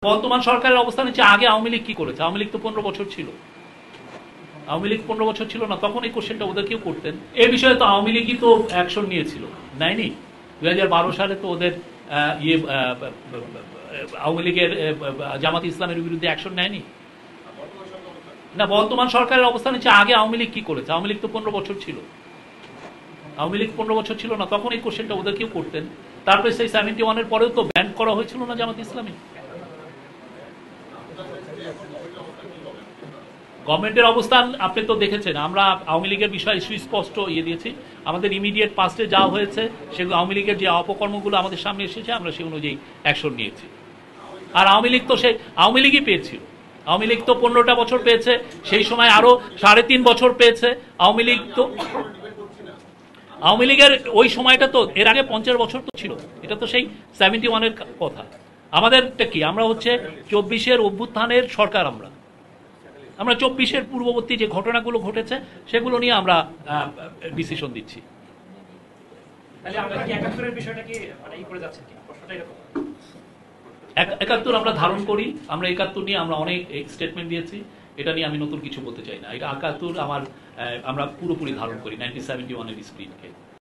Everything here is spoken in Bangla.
বর্তমান সরকারের অবস্থান হচ্ছে আগে আওয়ামী লীগ কি করেছে? আওয়ামী লীগ তো 15 বছর ছিল। আওয়ামী লীগ 15 বছর ছিল না, তখন এই কোশ্চেনটা ওদের কেউ করতেন। এই বিষয়ে তো আওয়ামী লীগই তো অ্যাকশন নিয়েছিল, নেয়নি? 2012 সালে তো ওদের আওয়ামী লীগের জামাত ইসলামের বিরুদ্ধে অ্যাকশন নেয়নি না। বর্তমান সরকারের অবস্থান হচ্ছে আগে আওয়ামী লীগ কি করেছে? আওয়ামী লীগ তো 15 বছর ছিল। আওয়ামী লীগ 15 বছর ছিল না, তখন এই কোশ্চেনটা ওদের কেউ করতেন। তারপরে সেই 71-এর পরেও তো ব্যান করা হয়েছিল না জামাত ইসলামী। গভর্নমেন্টের অবস্থান আপনি তো দেখেছেন, আমরা আওয়ামী লীগের বিষয়ে সুস্পষ্ট দিয়েছি। আমাদের ইমিডিয়েট পাস্টে যা হয়েছে সেগুলো, আওয়ামী লীগের যে অপকর্মগুলো আমাদের সামনে এসেছে, আমরা সে অনুযায়ী অ্যাকশন নিয়েছি। আর আওয়ামী লীগ তো সেই আওয়ামী লীগই পেয়েছিল। আওয়ামী লীগ তো 15টা বছর পেয়েছে, সেই সময় আরো 3.5 বছর পেয়েছে আওয়ামী লীগ। তো আওয়ামী লীগের ওই সময়টা তো এর আগে 50 বছর তো ছিল। এটা তো সেই 71-এর কথা। আমাদেরটা কি, আমরা হচ্ছে 24-এর অভ্যুত্থানের সরকার। আমরা 24-এর পূর্ববর্তী যে ঘটনাগুলো ঘটেছে সেগুলো নিয়ে আমরা ডিসিশন দিচ্ছি। 71 আমরা ধারণ করি, আমরা 71 নিয়ে আমরা অনেক স্টেটমেন্ট দিয়েছি। এটা নিয়ে আমি নতুন কিছু বলতে চাই না। এটা 71 আমরা পুরোপুরি ধারণ করি 1971-এর স্পিরিটকে।